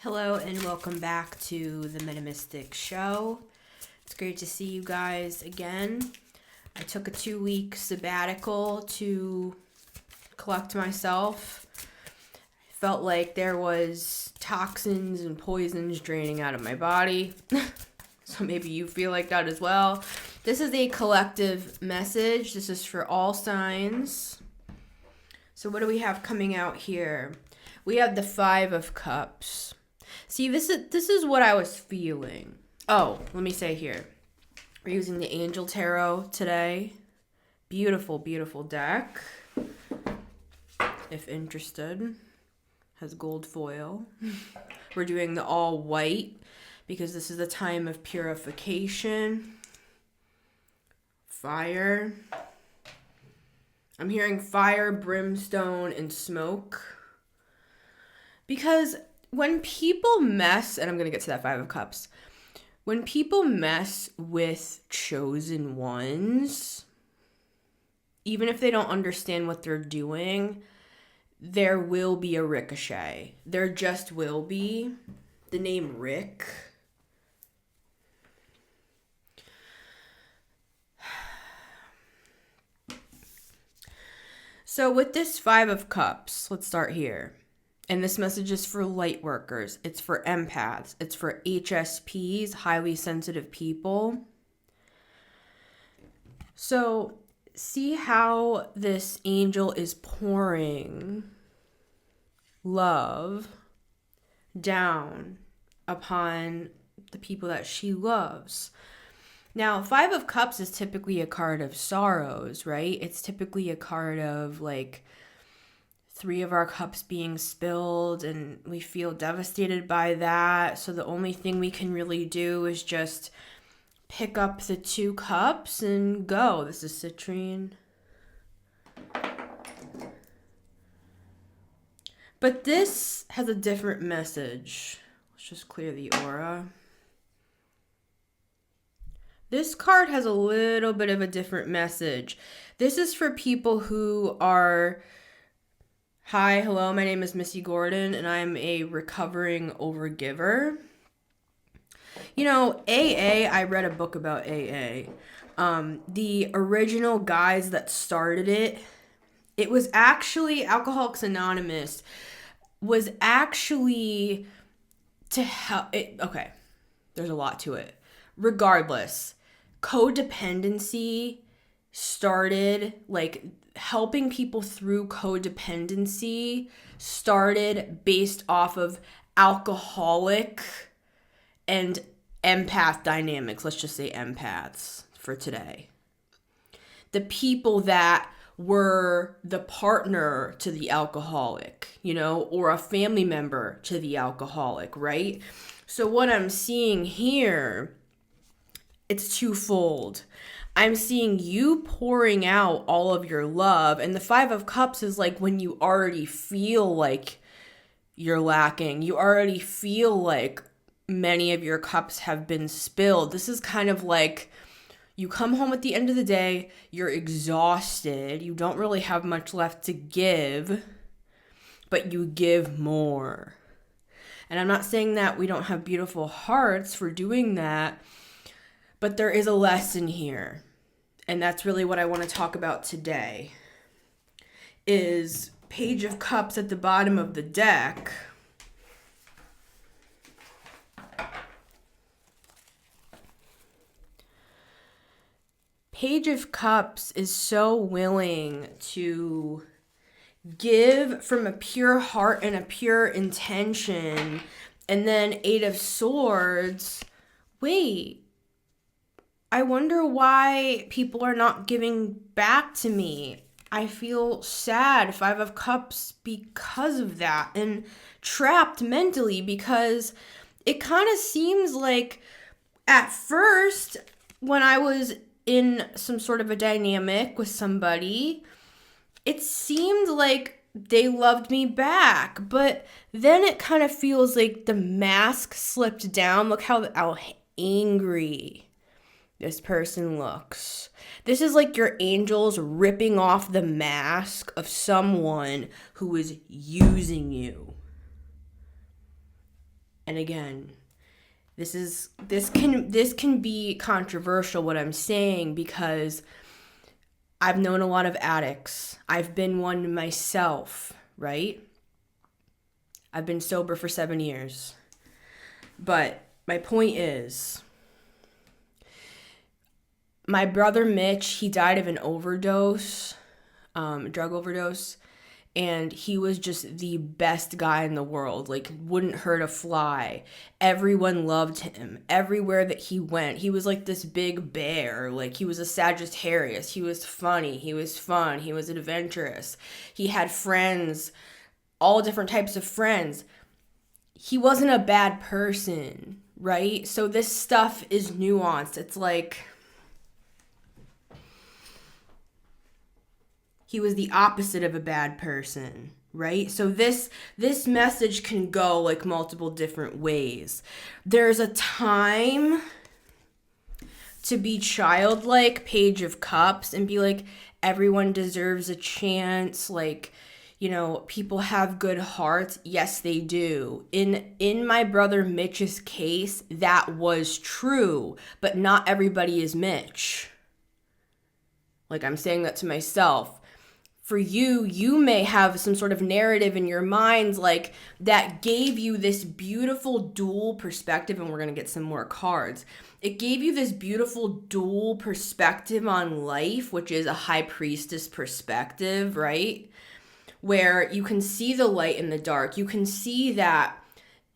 Hello and welcome back to the Metamystic Show. It's great to see you guys again. I took a 2-week sabbatical to collect myself. I felt like there was toxins and poisons draining out of my body. So maybe you feel like that as well. This is a collective message. This is for all signs. So what do we have coming out here? We have the 5 of Cups. See, this is what I was feeling. Oh, let me say here. We're using the Angel Tarot today. Beautiful, beautiful deck. If interested. Has gold foil. We're doing the all white because this is a time of purification. Fire. I'm hearing fire, brimstone, and smoke. Because when people mess, and I'm going to get to that 5 of Cups, when people mess with chosen ones, even if they don't understand what they're doing, there will be a ricochet. There just will be. The name Rick. So with this 5 of Cups, let's start here. And this message is for light workers. It's for empaths. It's for HSPs, highly sensitive people. So see how this angel is pouring love down upon the people that she loves. Now, 5 of Cups is typically a card of sorrows, right? It's typically a card of like 3 of our cups being spilled and we feel devastated by that. So the only thing we can really do is just pick up the 2 cups and go. This is citrine. But this has a different message. Let's just clear the aura. This card has a little bit of a different message. This is for people who are... Hi, hello, my name is Missy Gordon, and I'm a recovering overgiver. You know, AA, I read a book about AA. The original guys that started it, it was actually, Alcoholics Anonymous, was actually to help, okay, there's a lot to it. Regardless, codependency started, like, helping people through codependency started based off of alcoholic and empath dynamics. Let's just say empaths for today. The people that were the partner to the alcoholic, you know, or a family member to the alcoholic, right? So what I'm seeing here, it's twofold. I'm seeing you pouring out all of your love. And the 5 of Cups is like when you already feel like you're lacking. You already feel like many of your cups have been spilled. This is kind of like you come home at the end of the day, you're exhausted. You don't really have much left to give, but you give more. And I'm not saying that we don't have beautiful hearts for doing that, but there is a lesson here. And that's really what I want to talk about today. Is Page of Cups at the bottom of the deck. Page of Cups is so willing to give from a pure heart and a pure intention. And then 8 of Swords. Wait. I wonder why people are not giving back to me. I feel sad, 5 of Cups, because of that. And trapped mentally because it kind of seems like at first when I was in some sort of a dynamic with somebody, it seemed like they loved me back. But then it kind of feels like the mask slipped down. Look how angry this person looks. This is like your angels ripping off the mask of someone who is using you. And again, this can be controversial what I'm saying, because I've known a lot of addicts. I've been one myself, right? I've been sober for 7 years. But my point is, my brother Mitch, he died of an overdose, drug overdose. And he was just the best guy in the world, like wouldn't hurt a fly. Everyone loved him. Everywhere that he went, he was like this big bear. Like he was a Sagittarius. He was funny. He was fun. He was adventurous. He had friends, all different types of friends. He wasn't a bad person, right? So this stuff is nuanced. It's like he was the opposite of a bad person, right? So this message can go like multiple different ways. There's a time to be childlike, Page of Cups, and be like, everyone deserves a chance. Like, you know, people have good hearts. Yes, they do. In my brother Mitch's case, that was true, but not everybody is Mitch. Like, I'm saying that to myself. For you, you may have some sort of narrative in your minds like that gave you this beautiful dual perspective, and we're going to get some more cards. It gave you this beautiful dual perspective on life, which is a high priestess perspective, right? Where you can see the light in the dark. You can see that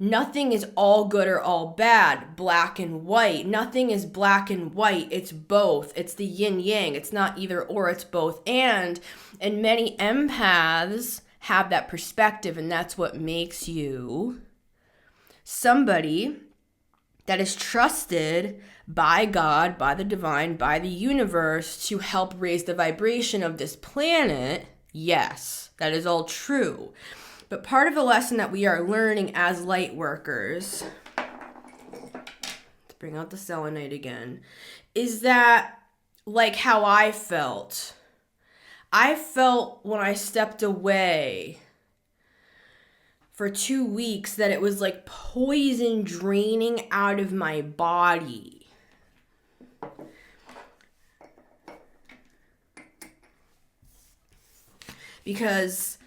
nothing is all good or all bad, black and white. Nothing is black and white. It's both. It's the yin yang. It's not either or, it's both. And many empaths have that perspective, and that's what makes you somebody that is trusted by God, by the divine, by the universe to help raise the vibration of this planet. Yes, that is all true. But part of the lesson that we are learning as light workers, let's bring out the selenite again, is that, like how I felt when I stepped away for 2 weeks, that it was like poison draining out of my body. Because,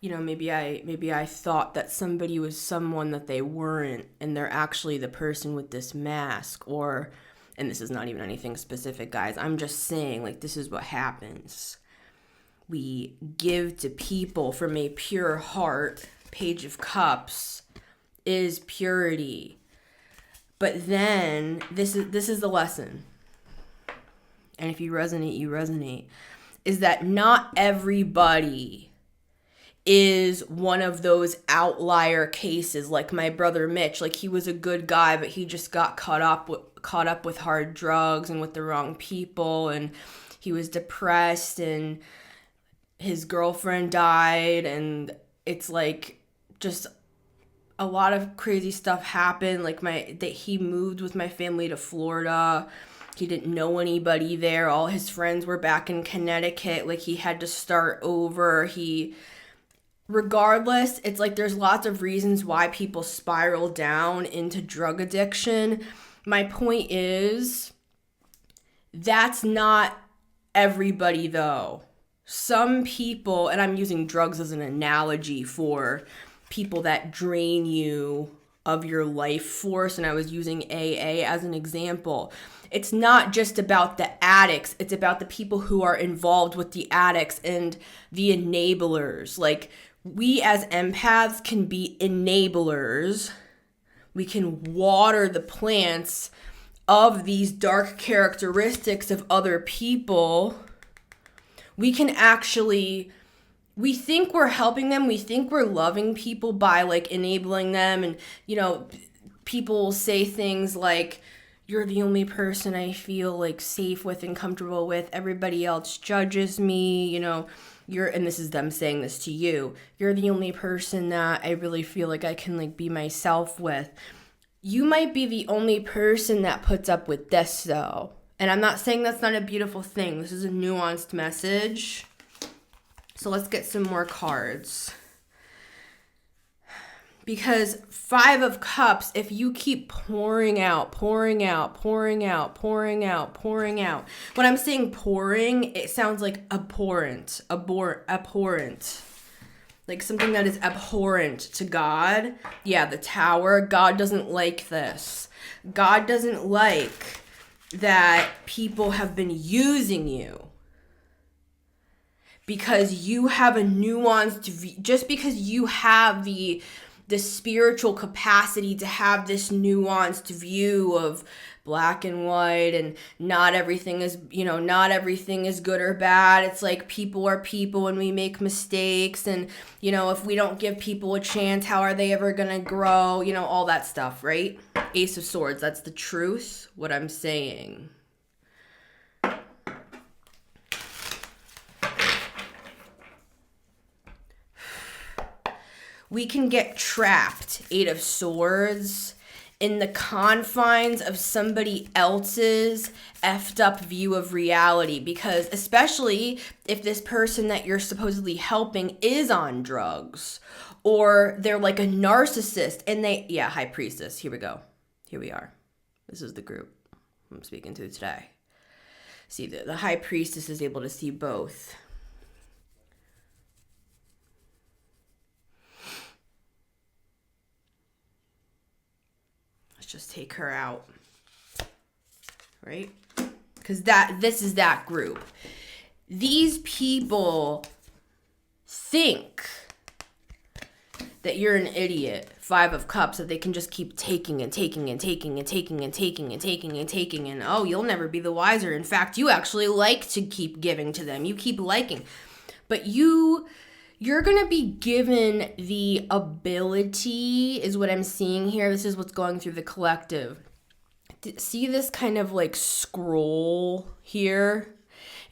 you know, maybe I thought that somebody was someone that they weren't, and they're actually the person with this mask. Or, and this is not even anything specific, guys, I'm just saying, like, this is what happens. We give to people from a pure heart. Page of Cups is purity. But then this is the lesson. And if you resonate, you resonate. Is that not everybody is one of those outlier cases, like my brother Mitch. Like, he was a good guy, but he just got caught up with hard drugs and with the wrong people, and he was depressed, and his girlfriend died, and it's like just a lot of crazy stuff happened. Like that he moved with my family to Florida. He didn't know anybody there. All his friends were back in Connecticut. Like, he had to start over. Regardless, it's like there's lots of reasons why people spiral down into drug addiction. My point is, that's not everybody though. Some people, and I'm using drugs as an analogy for people that drain you of your life force, and I was using AA as an example. It's not just about the addicts, it's about the people who are involved with the addicts and the enablers. Like, we as empaths can be enablers. We can water the plants of these dark characteristics of other people. We can actually, we think we're helping them. We think we're loving people by like enabling them. And, you know, people will say things like, you're the only person I feel like safe with and comfortable with. Everybody else judges me, you know, and this is them saying this to you. You're the only person that I really feel like I can like be myself with. You might be the only person that puts up with this though. And I'm not saying that's not a beautiful thing. This is a nuanced message. So let's get some more cards. Because 5 of Cups, if you keep pouring out, pouring out, pouring out, pouring out, pouring out. When I'm saying pouring, it sounds like abhorrent, abhorrent. Like something that is abhorrent to God. Yeah, the Tower. God doesn't like this. God doesn't like that people have been using you. Because you have a nuanced view, just because you have the spiritual capacity to have this nuanced view of black and white, and not everything is good or bad. It's like people are people and we make mistakes, and if we don't give people a chance, how are they ever gonna grow? All that stuff, right? Ace of Swords, that's the truth, what I'm saying. We can get trapped, 8 of Swords, in the confines of somebody else's effed up view of reality. Because especially if this person that you're supposedly helping is on drugs, or they're like a narcissist, and High Priestess, here we go. Here we are. This is the group I'm speaking to today. See, the High Priestess is able to see both. Just take her out, right? Because this is that group. These people think that you're an idiot, 5 of Cups, that they can just keep taking and taking and taking and taking and taking and taking and taking, and oh, you'll never be the wiser. In fact, you actually like to keep giving to them. You keep liking, but you're going to be given the ability, is what I'm seeing here. This is what's going through the collective. See this kind of like scroll here?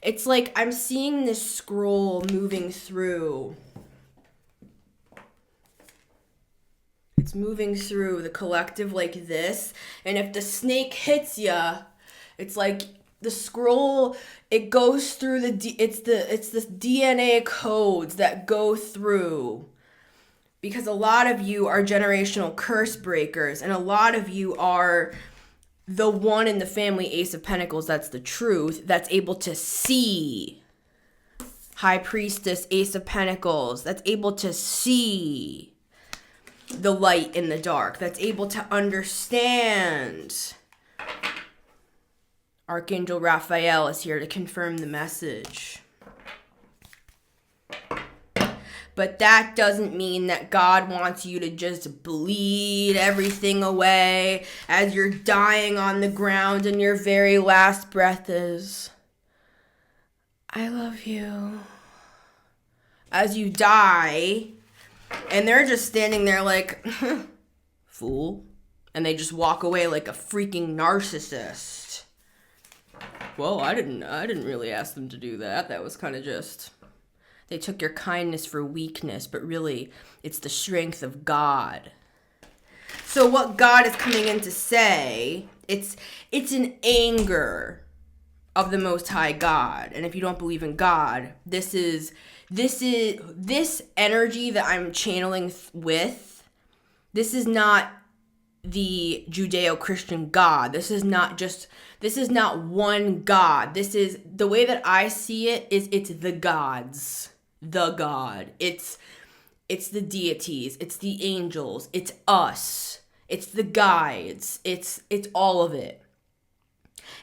It's like I'm seeing this scroll moving through. It's moving through the collective like this. And if the snake hits ya, it's like the scroll, it goes through it's the DNA codes that go through, because a lot of you are generational curse breakers, and a lot of you are the one in the family, Ace of Pentacles, that's the truth, that's able to see. High Priestess, Ace of Pentacles, that's able to see the light in the dark, that's able to understand. Archangel Raphael is here to confirm the message. But that doesn't mean that God wants you to just bleed everything away as you're dying on the ground and your very last breath is, I love you. As you die, and they're just standing there like, fool. And they just walk away like a freaking narcissist. Well, I didn't really ask them to do that. That was kind of just, they took your kindness for weakness, but really it's the strength of God. So what God is coming in to say, it's an anger of the Most High God. And if you don't believe in God, this energy that I'm channeling with, this is not the Judeo-Christian God. This is not one God. This is, the way that I see it is, it's the gods. The God. It's the deities. It's the angels. It's us. It's the guides. It's all of it.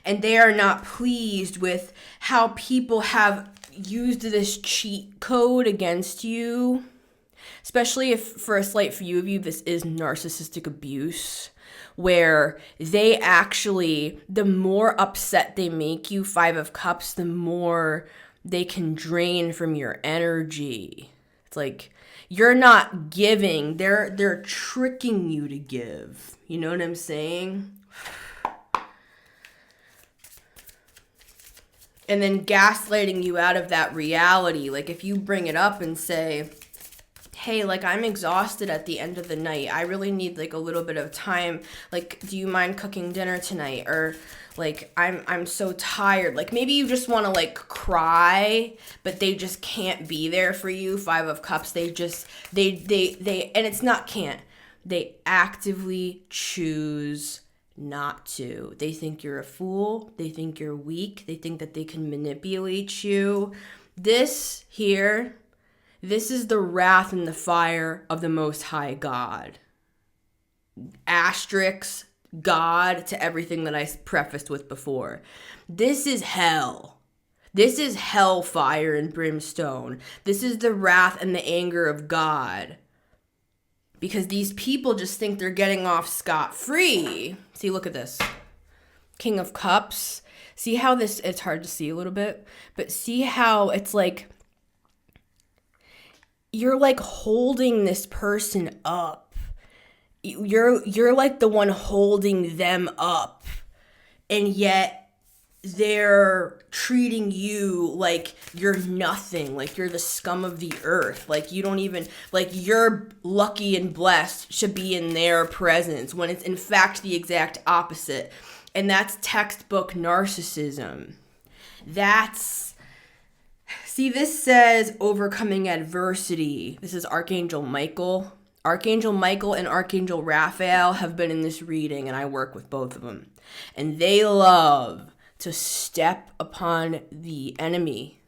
And they are not pleased with how people have used this cheat code against you. Especially if, for a slight few of you, this is narcissistic abuse, where they actually, the more upset they make you, 5 of Cups, the more they can drain from your energy. It's like, you're not giving, they're tricking you to give. You know what I'm saying? And then gaslighting you out of that reality. Like, if you bring it up and say, hey, like, I'm exhausted at the end of the night. I really need, like, a little bit of time. Like, do you mind cooking dinner tonight? Or, like, I'm so tired. Like, maybe you just want to, like, cry, but they just can't be there for you. 5 of Cups, they and it's not can't. they actively choose not to. They think you're a fool. They think you're weak. They think that they can manipulate you. This here, this is the wrath and the fire of the Most High God. Asterisk God to everything that I prefaced with before. This is hell. This is hellfire and brimstone. This is the wrath and the anger of God. Because these people just think they're getting off scot-free. See, look at this. King of Cups. See how this, it's hard to see a little bit, but see how it's like, you're like holding this person up. You're like the one holding them up. And yet, they're treating you like you're nothing, like you're the scum of the earth, like you don't even, like you're lucky and blessed to be in their presence, when it's in fact the exact opposite. And that's textbook narcissism. See, this says overcoming adversity. This is Archangel Michael. Archangel Michael and Archangel Raphael have been in this reading, and I work with both of them. And they love to step upon the enemy.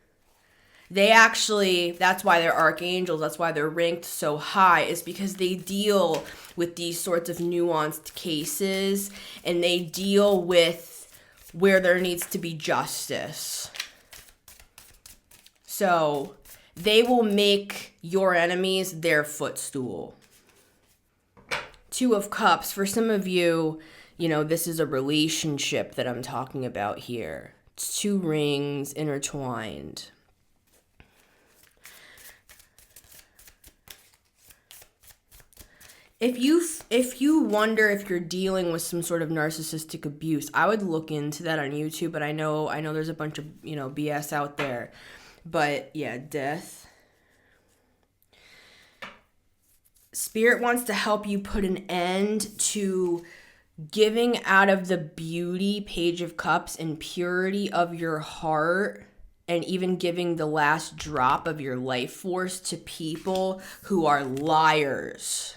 They actually, that's why they're archangels, that's why they're ranked so high, is because they deal with these sorts of nuanced cases, and they deal with where there needs to be justice. So they will make your enemies their footstool. Two of Cups, for some of you, you know, this is a relationship that I'm talking about here. It's two rings intertwined. If you wonder if you're dealing with some sort of narcissistic abuse, I would look into that on YouTube, but I know there's a bunch of, BS out there. But yeah, Death. Spirit wants to help you put an end to giving out of the beauty, Page of Cups, and purity of your heart, and even giving the last drop of your life force to people who are liars.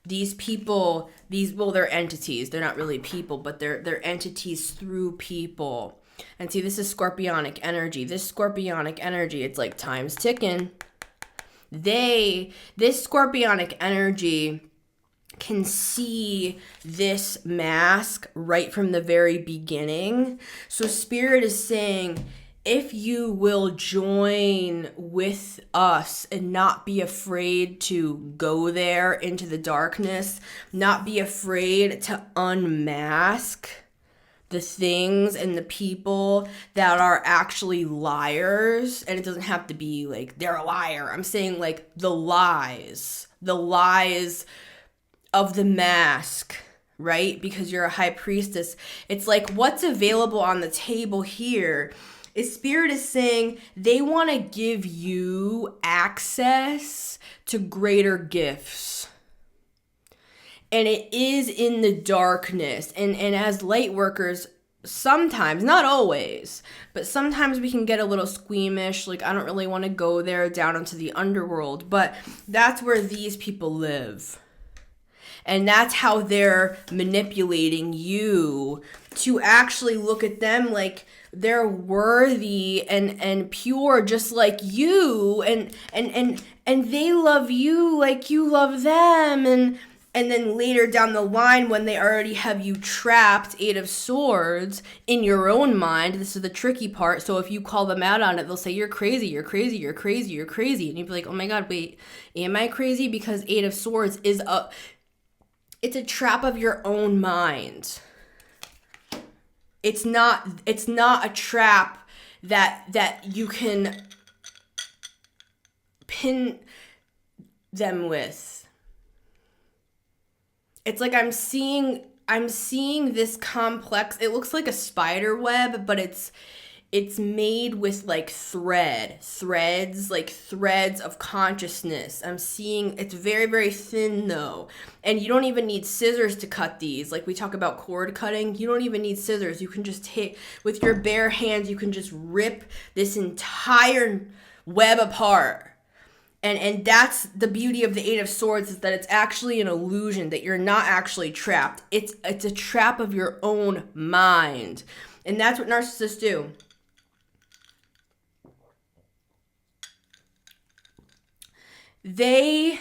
These people, they're entities. They're not really people, but they're entities through people. And see, this is scorpionic energy. This scorpionic energy, it's like time's ticking. This scorpionic energy can see this mask right from the very beginning. So Spirit is saying, if you will join with us and not be afraid to go there into the darkness, not be afraid to unmask the things and the people that are actually liars, and it doesn't have to be like they're a liar. I'm saying like the lies of the mask, right? Because you're a high priestess. It's like what's available on the table here is Spirit is saying they want to give you access to greater gifts. And it is in the darkness. And as light workers, sometimes, not always, but sometimes we can get a little squeamish. Like, I don't really want to go there down into the underworld. But that's where these people live. And that's how they're manipulating you to actually look at them like they're worthy and pure just like you. And they love you like you love them. And then later down the line, when they already have you trapped, Eight of Swords, in your own mind, this is the tricky part. So if you call them out on it, they'll say, you're crazy, you're crazy, you're crazy, you're crazy. And you'd be like, oh my God, wait, am I crazy? Because Eight of Swords is it's a trap of your own mind. It's not a trap that you can pin them with. It's like I'm seeing this complex, it looks like a spider web, but it's made with like threads of consciousness. I'm seeing it's very, very thin though. And you don't even need scissors to cut these. Like we talk about cord cutting, you don't even need scissors. You can just take, with your bare hands, you can just rip this entire web apart. And that's the beauty of the Eight of Swords, is that it's actually an illusion, that you're not actually trapped. It's a trap of your own mind. And that's what narcissists do. They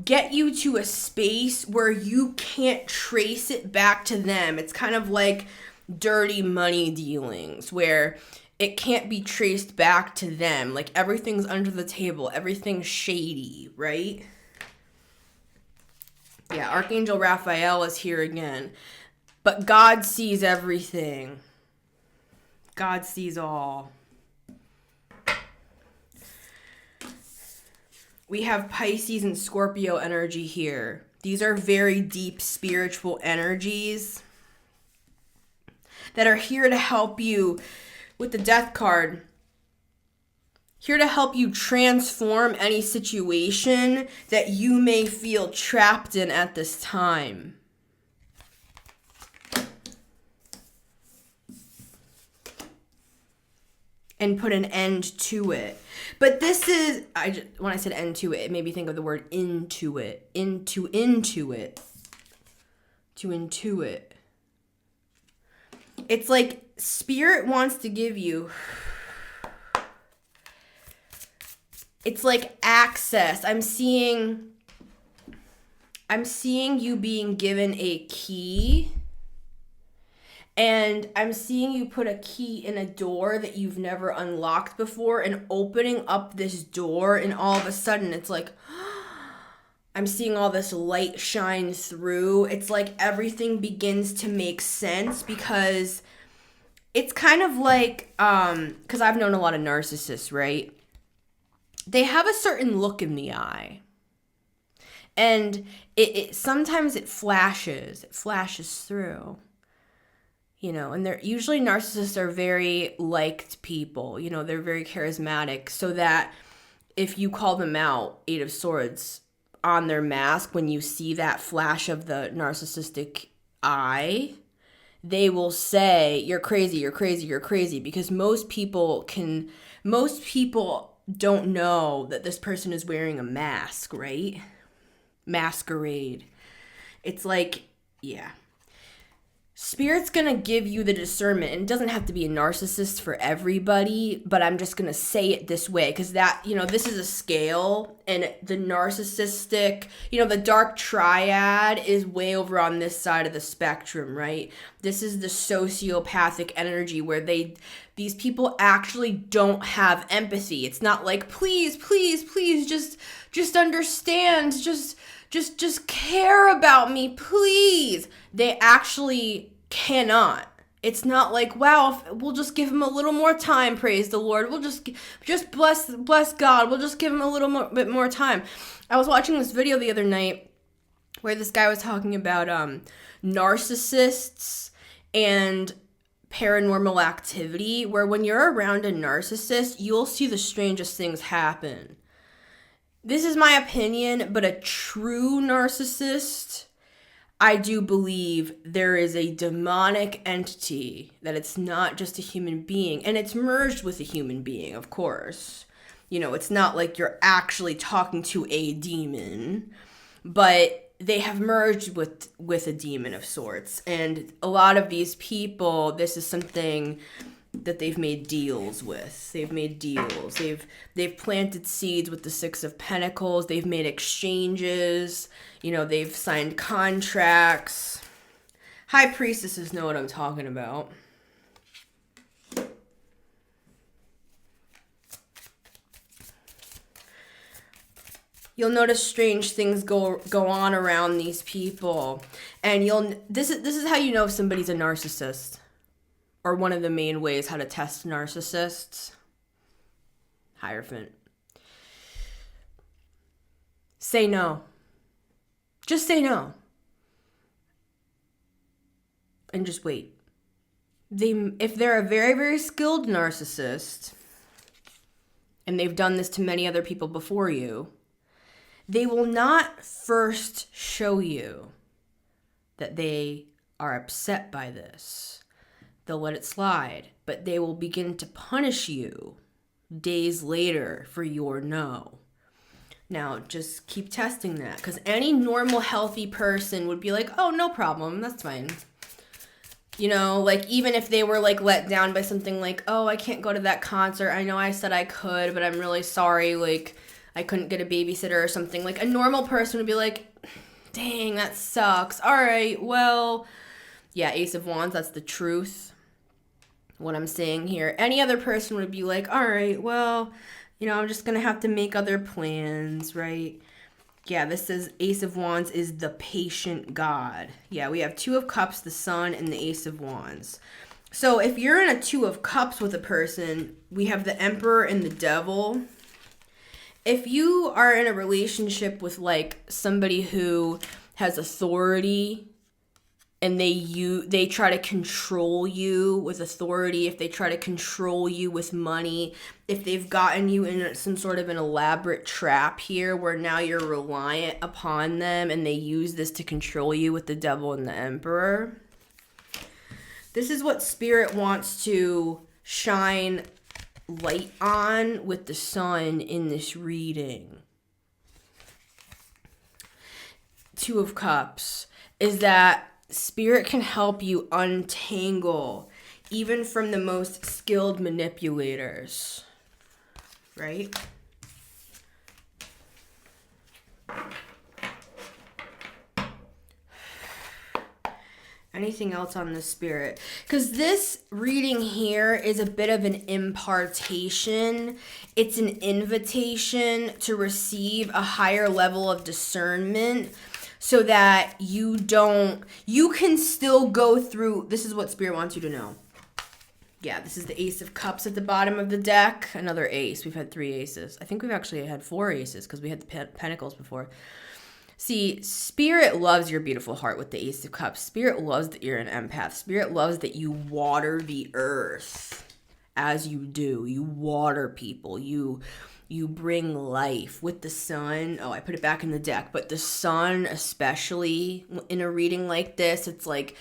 get you to a space where you can't trace it back to them. It's kind of like dirty money dealings, where it can't be traced back to them. Like everything's under the table, everything's shady, right? Yeah, Archangel Raphael is here again. But God sees everything. God sees all. We have Pisces and Scorpio energy here. These are very deep spiritual energies that are here to help you with the Death card. Here to help you transform any situation that you may feel trapped in at this time. And put an end to it. But this is, when I said end to it, it made me think of the word intuit. Intuit. To intuit. It's like Spirit wants to give you, it's like access. I'm seeing you being given a key. And I'm seeing you put a key in a door that you've never unlocked before and opening up this door, and all of a sudden it's like, I'm seeing all this light shine through. It's like everything begins to make sense, because it's kind of like, because I've known a lot of narcissists, right? They have a certain look in the eye. And it sometimes it flashes through. You know, and they're usually, narcissists are very liked people. You know, they're very charismatic, so that if you call them out, Eight of Swords, on their mask, when you see that flash of the narcissistic eye, they will say, you're crazy, you're crazy, you're crazy. Because most people don't know that this person is wearing a mask, right? Masquerade. It's like, yeah. Spirit's gonna give you the discernment, and it doesn't have to be a narcissist for everybody, but I'm just gonna say it this way, because that, you know, this is a scale, and the narcissistic, you know, the dark triad is way over on this side of the spectrum, right? This is the sociopathic energy, where these people actually don't have empathy. It's not like, please, please, please, just understand, just care about me, please. They actually cannot. It's not like, wow, we'll just give him a little more time, praise the Lord. We'll just bless God. We'll just give him a little bit more time. I was watching this video the other night where this guy was talking about narcissists and paranormal activity, where when you're around a narcissist, you'll see the strangest things happen. This is my opinion, but a true narcissist, I do believe there is a demonic entity, that it's not just a human being, and it's merged with a human being, of course. You know, it's not like you're actually talking to a demon, but they have merged with a demon of sorts. And a lot of these people, this is something that they've made deals with. They've made deals. They've planted seeds with the Six of Pentacles. They've made exchanges. You know, they've signed contracts. High Priestesses know what I'm talking about. You'll notice strange things go on around these people, and this is how you know if somebody's a narcissist. Or one of the main ways how to test narcissists. Hierophant. Say no. Just say no. And just wait. If they're a very, very skilled narcissist, and they've done this to many other people before you, they will not first show you that they are upset by this. They'll let it slide, but they will begin to punish you days later for your no. Now, just keep testing that, because any normal, healthy person would be like, oh, no problem, that's fine. You know, like, even if they were, like, let down by something like, oh, I can't go to that concert. I know I said I could, but I'm really sorry. Like, I couldn't get a babysitter or something. Like, a normal person would be like, dang, that sucks. All right, well, yeah, Ace of Wands, that's the truth. What I'm saying here. Any other person would be like, all right, well, you know, I'm just going to have to make other plans, right? Yeah, this says Ace of Wands is the patient God. Yeah, we have Two of Cups, the Sun, and the Ace of Wands. So if you're in a Two of Cups with a person, we have the Emperor and the Devil. If you are in a relationship with, like, somebody who has authority and they try to control you with authority, if they try to control you with money, if they've gotten you in some sort of an elaborate trap here where now you're reliant upon them and they use this to control you with the Devil and the Emperor, this is what Spirit wants to shine light on with the Sun in this reading. Two of Cups is that Spirit can help you untangle even from the most skilled manipulators, right? Anything else on the Spirit? Because this reading here is a bit of an impartation. It's an invitation to receive a higher level of discernment so that you can still go through. This is what Spirit wants you to know. Yeah, this is the Ace of Cups at the bottom of the deck. Another ace. We've had 3 aces. I think we've actually had 4 aces because we had the Pentacles before. See, Spirit loves your beautiful heart with the Ace of Cups. Spirit loves that you're an empath. Spirit loves that you water the earth as you do. You water people. You bring life with the Sun. Oh, I put it back in the deck. But the Sun, especially in a reading like this, it's like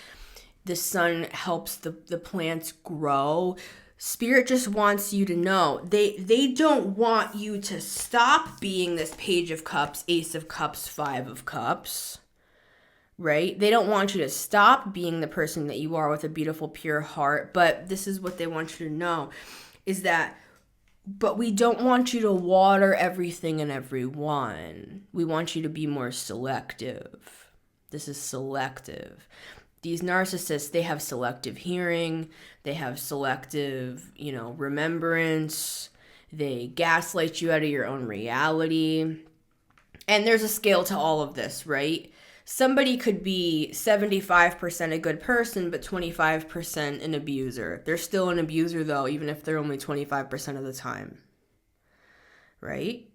the Sun helps the plants grow. Spirit just wants you to know they don't want you to stop being this Page of Cups, Ace of Cups, 5 of Cups, right? They don't want you to stop being the person that you are with a beautiful, pure heart. But this is what they want you to know is that, but we don't want you to water everything and everyone. We want you to be more selective. This is selective. These narcissists, they have selective hearing, they have selective, remembrance, they gaslight you out of your own reality. And there's a scale to all of this, right? Somebody could be 75% a good person, but 25% an abuser. They're still an abuser, though, even if they're only 25% of the time, right?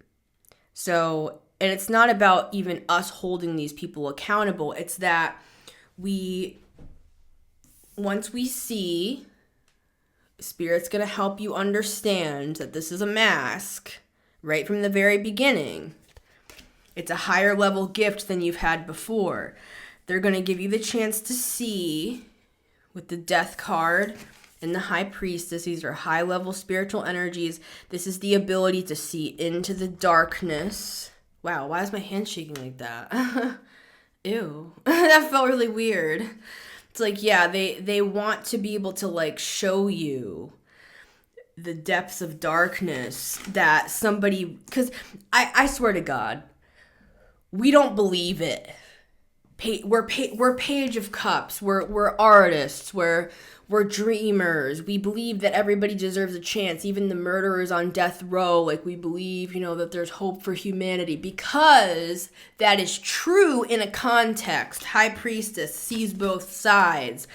So, and it's not about even us holding these people accountable. It's that once we see, Spirit's going to help you understand that this is a mask right from the very beginning. It's a higher level gift than you've had before. They're going to give you the chance to see with the Death card and the High Priestess. These are high level spiritual energies. This is the ability to see into the darkness. Wow, why is my hand shaking like that? Ew, that felt really weird. It's like, yeah, they want to be able to, like, show you the depths of darkness that somebody, because I swear to God, we don't believe it. We're Page of Cups. We're artists. We're dreamers. We believe that everybody deserves a chance, even the murderers on death row. Like, we believe, that there's hope for humanity because that is true in a context. High Priestess sees both sides.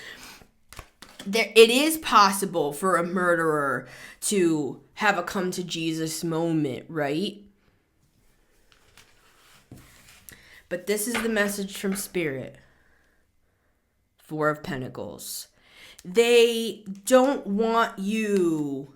It is possible for a murderer to have a come to Jesus moment, right? But this is the message from Spirit. 4 of Pentacles. They don't want you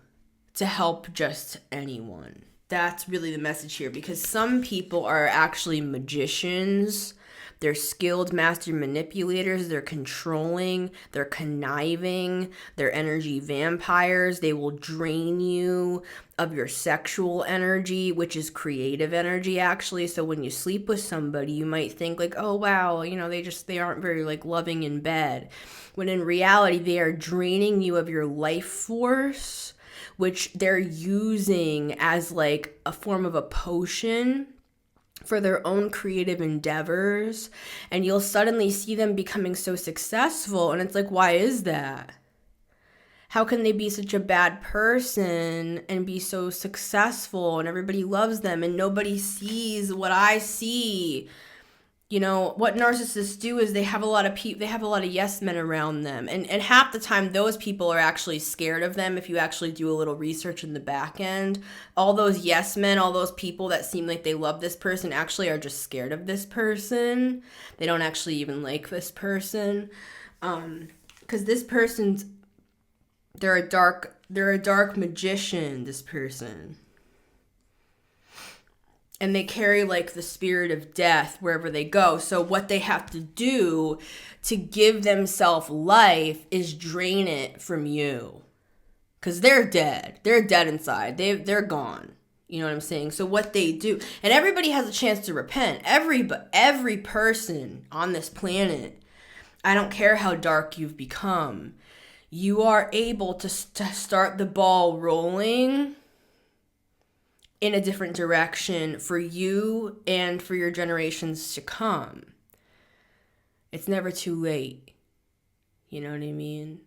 to help just anyone. That's really the message here, because some people are actually magicians. They're skilled master manipulators. They're controlling. They're conniving. They're energy vampires. They will drain you of your sexual energy, which is creative energy, actually. So when you sleep with somebody, you might think like, oh, wow, they aren't very like loving in bed. When in reality, they are draining you of your life force, which they're using as like a form of a potion for their own creative endeavors. And you'll suddenly see them becoming so successful. And it's like, why is that? How can they be such a bad person and be so successful and everybody loves them and nobody sees what I see? What narcissists do is they have a lot of yes men around them. And half the time, those people are actually scared of them if you actually do a little research in the back end. All those yes men, all those people that seem like they love this person actually are just scared of this person. They don't actually even like this person. Because this person's, they're a dark magician, this person. And they carry like the spirit of death wherever they go. So what they have to do to give themselves life is drain it from you. Because they're dead. They're dead inside. They're gone. You know what I'm saying? So what they do, and everybody has a chance to repent. Every person on this planet, I don't care how dark you've become, you are able to start the ball rolling in a different direction for you and for your generations to come. It's never too late. You know what I mean?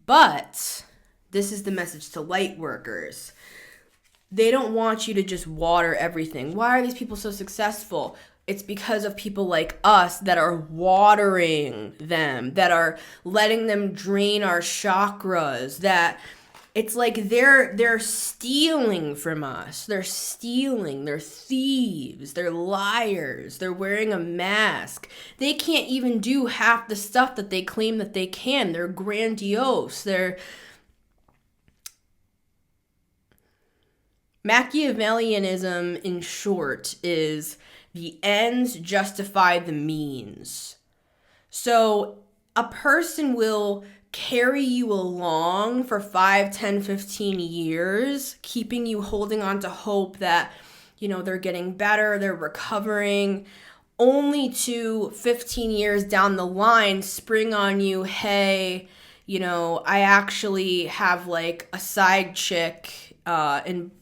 But this is the message to light workers. They don't want you to just water everything. Why are these people so successful? It's because of people like us that are watering them, that are letting them drain our chakras, that it's like they're stealing from us. They're stealing. They're thieves. They're liars. They're wearing a mask. They can't even do half the stuff that they claim that they can. They're grandiose. Machiavellianism, in short, is the ends justify the means. So a person will carry you along for 5, 10, 15 years, keeping you holding on to hope that, they're getting better, they're recovering, only to 15 years down the line spring on you, hey, I actually have like a side chick, and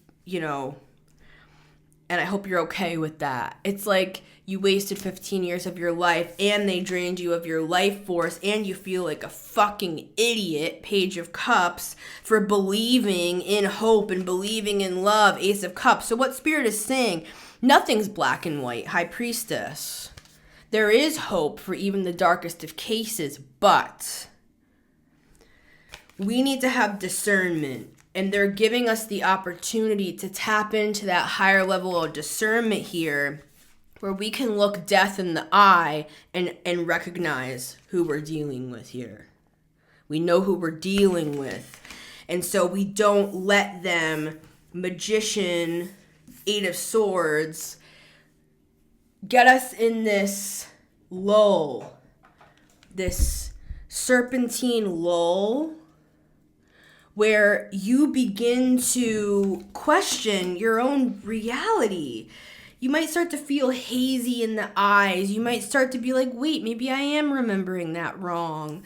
I hope you're okay with that. It's like you wasted 15 years of your life and they drained you of your life force and you feel like a fucking idiot, Page of Cups, for believing in hope and believing in love, Ace of Cups. So what Spirit is saying, nothing's black and white, High Priestess. There is hope for even the darkest of cases, but we need to have discernment. And they're giving us the opportunity to tap into that higher level of discernment here, where we can look death in the eye and recognize who we're dealing with here. We know who we're dealing with. And so we don't let them, Magician, Eight of Swords, get us in this lull, this serpentine lull, where you begin to question your own reality. You might start to feel hazy in the eyes. You might start to be like, wait, maybe I am remembering that wrong.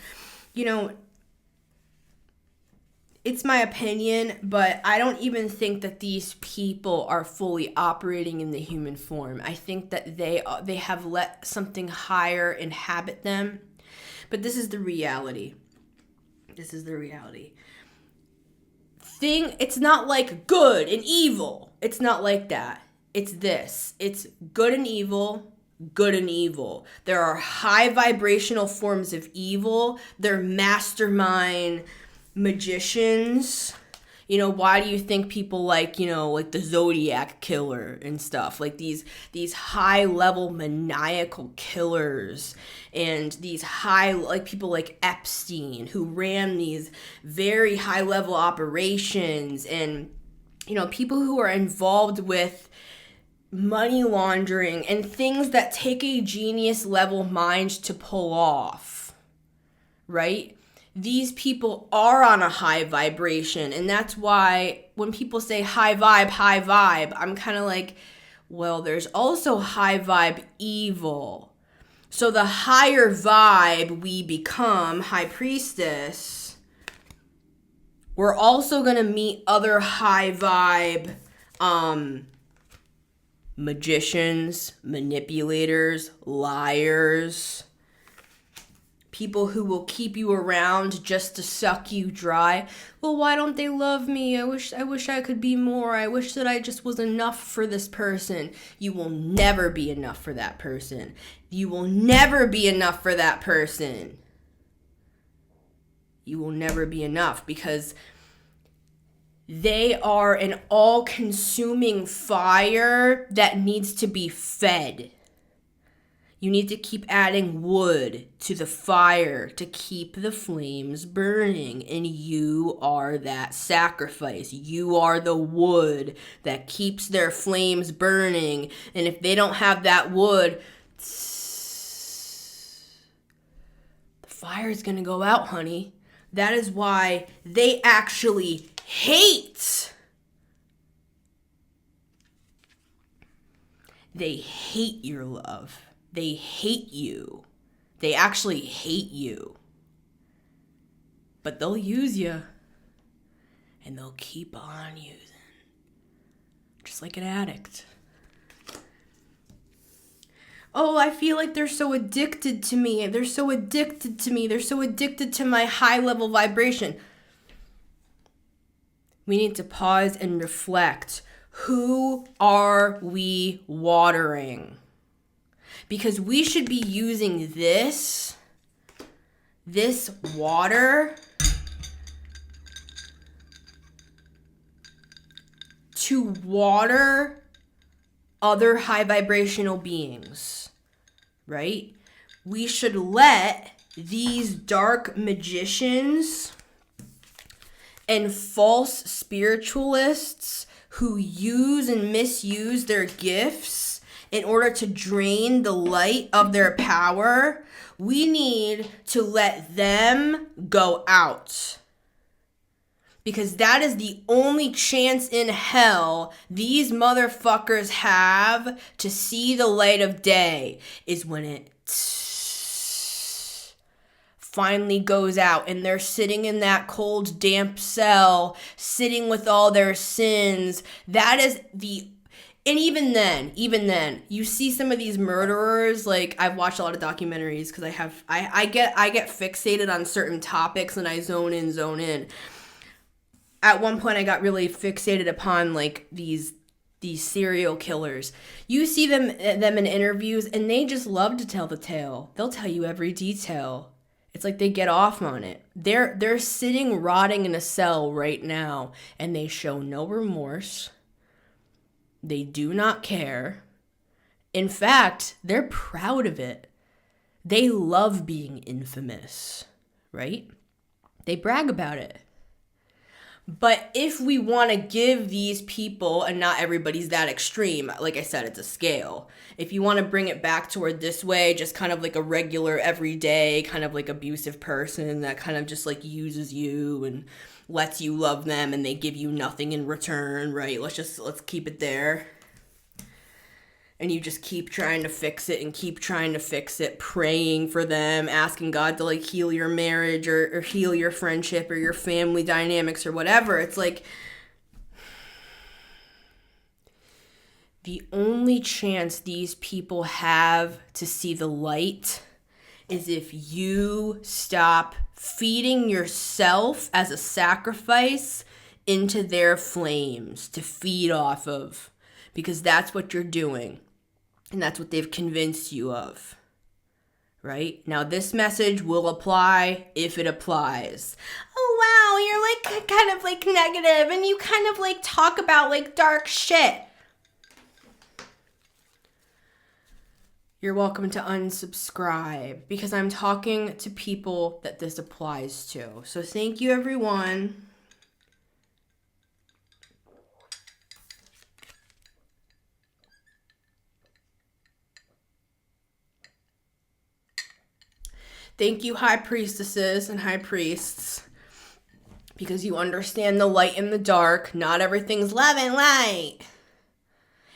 It's my opinion, but I don't even think that these people are fully operating in the human form. I think that they have let something higher inhabit them. But this is the reality. This is the reality. It's not like good and evil. It's not like that. It's this. It's good and evil, good and evil. There are high vibrational forms of evil. They're mastermind magicians. Why do you think people like the Zodiac killer and stuff, like these high level maniacal killers and these high, like people like Epstein, who ran these very high level operations, and people who are involved with money laundering and things that take a genius level mind to pull off, right? These people are on a high vibration, and that's why when people say high vibe, I'm kind of like, well, there's also high vibe evil. So the higher vibe we become, high priestess, we're also going to meet other high vibe magicians, manipulators, liars, people who will keep you around just to suck you dry. Well, why don't they love me? I wish I could be more. I wish that I just was enough for this person. You will never be enough for that person. You will never be enough for that person. You will never be enough because they are an all-consuming fire that needs to be fed. You need to keep adding wood to the fire to keep the flames burning. And you are that sacrifice. You are the wood that keeps their flames burning. And if they don't have that wood, the fire is going to go out, honey. That is why they actually hate. They hate your love. They hate you. They actually hate you. But they'll use you. And they'll keep on using. Just like an addict. Oh, I feel like they're so addicted to me. They're so addicted to me. They're so addicted to my high level vibration. We need to pause and reflect. Who are we watering? Because we should be using this water to water other high vibrational beings, right? We should let these dark magicians and false spiritualists who use and misuse their gifts in order to drain the light of their power, we need to let them go out. Because that is the only chance in hell these motherfuckers have to see the light of day, is when it finally goes out and they're sitting in that cold, damp cell, sitting with all their sins. That is the... And even then, you see some of these murderers, like, I've watched a lot of documentaries because I get fixated on certain topics and I zone in. At one point, I got really fixated upon, like, these serial killers. You see them in interviews and they just love to tell the tale. They'll tell you every detail. It's like they get off on it. They're sitting rotting in a cell right now and they show no remorse. They do not care. In fact, they're proud of it. They love being infamous, right? They brag about it. But if we want to give these people, and not everybody's that extreme, like I said, it's a scale. If you want to bring it back toward this way, just kind of like a regular, everyday, kind of like abusive person that kind of just like uses you and lets you love them and they give you nothing in return, right? Let's keep it there. And you just keep trying to fix it and keep trying to fix it, praying for them, asking God to like heal your marriage or heal your friendship or your family dynamics or whatever. It's like the only chance these people have to see the light is if you stop feeding yourself as a sacrifice into their flames to feed off of, because that's what you're doing. And that's what they've convinced you of, right? Now, this message will apply if it applies. Oh, wow, you're like kind of like negative and you kind of like talk about like dark shit. You're welcome to unsubscribe because I'm talking to people that this applies to. So thank you, everyone. Thank you, high priestesses and high priests, because you understand the light and the dark. Not everything's love and light.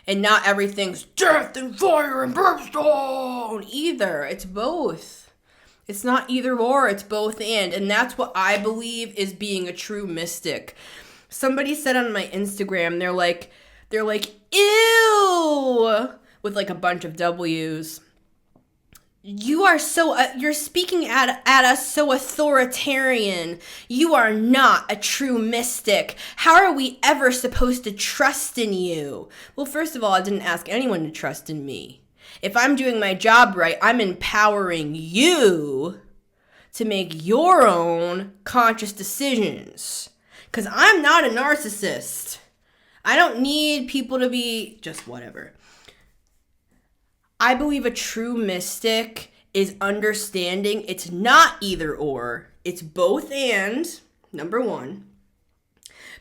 And not everything's death and fire and brimstone either. It's both. It's not either or, it's both and. And that's what I believe is being a true mystic. Somebody said on my Instagram, they're like, ew, with like a bunch of W's. You are so, you're speaking at us so authoritarian. You are not a true mystic. How are we ever supposed to trust in you? Well, first of all, I didn't ask anyone to trust in me. If I'm doing my job right, I'm empowering you to make your own conscious decisions. Because I'm not a narcissist. I don't need people to be just whatever. I believe a true mystic is understanding it's not either or, it's both and, number one.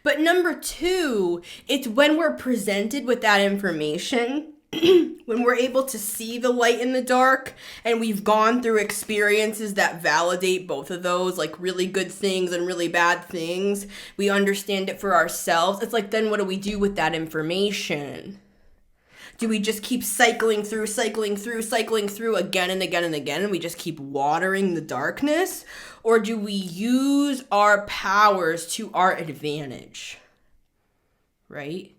But number two, it's when we're presented with that information, when we're able to see the light in the dark, and we've gone through experiences that validate both of those, like really good things and really bad things, we understand it for ourselves. It's like, then what do we do with that information? Do we just keep cycling through again and again and again, and we just keep watering the darkness? Or do we use our powers to our advantage? Right?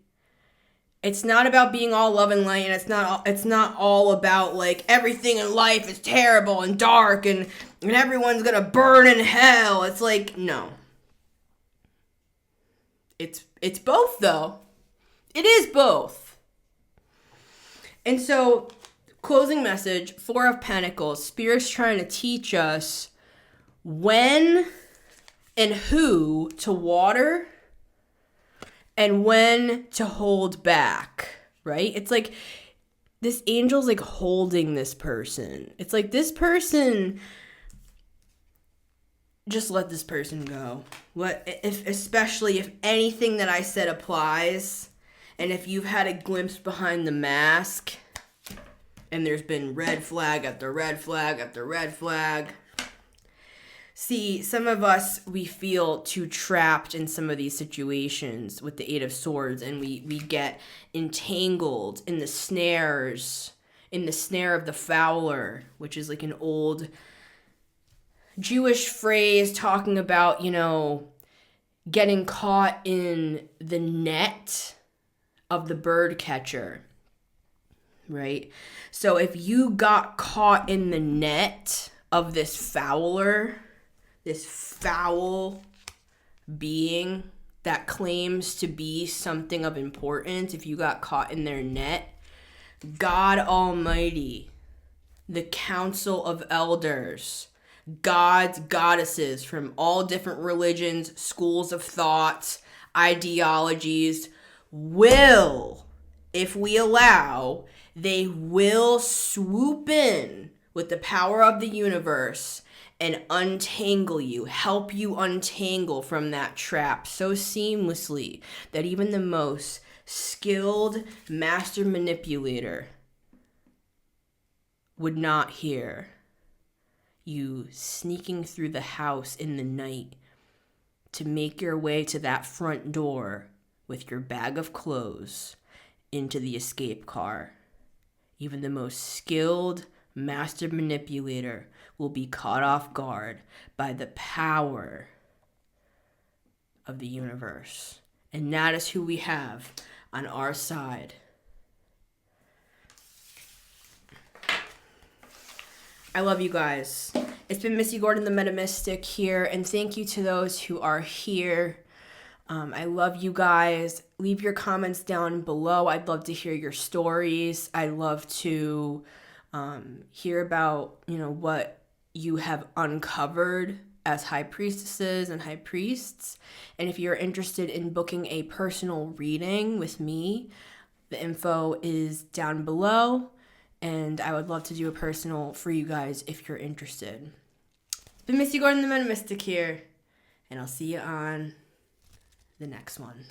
It's not about being all love and light, and it's not all about like everything in life is terrible and dark and everyone's gonna burn in hell. It's like, no. It's both though. It is both. And so, closing message, 4 of Pentacles, Spirit's trying to teach us when and who to water and when to hold back, right? It's like this angel's like holding this person. It's like this person, just let this person go. Especially if anything that I said applies. And if you've had a glimpse behind the mask, and there's been red flag after red flag after red flag. See, some of us, we feel too trapped in some of these situations with the 8 of Swords, and we get entangled in the snares, in the snare of the fowler, which is like an old Jewish phrase talking about, getting caught in the net of the bird catcher, right? So if you got caught in the net of this fowler, this foul being that claims to be something of importance, if you got caught in their net, God Almighty, the council of elders, gods, goddesses from all different religions, schools of thought, ideologies, will, if we allow, they will swoop in with the power of the universe and untangle you, help you untangle from that trap so seamlessly that even the most skilled master manipulator would not hear you sneaking through the house in the night to make your way to that front door with your bag of clothes into the escape car. Even the most skilled master manipulator will be caught off guard by the power of the universe. And that is who we have on our side. I love you guys. It's been Missy Gordon, the Meta Mystic here, and thank you to those who are here. I love you guys. Leave your comments down below. I'd love to hear your stories. I'd love to hear about, what you have uncovered as high priestesses and high priests. And if you're interested in booking a personal reading with me, the info is down below. And I would love to do a personal for you guys if you're interested. Been Missy Gordon, the Meta Mystic here. And I'll see you on the next one.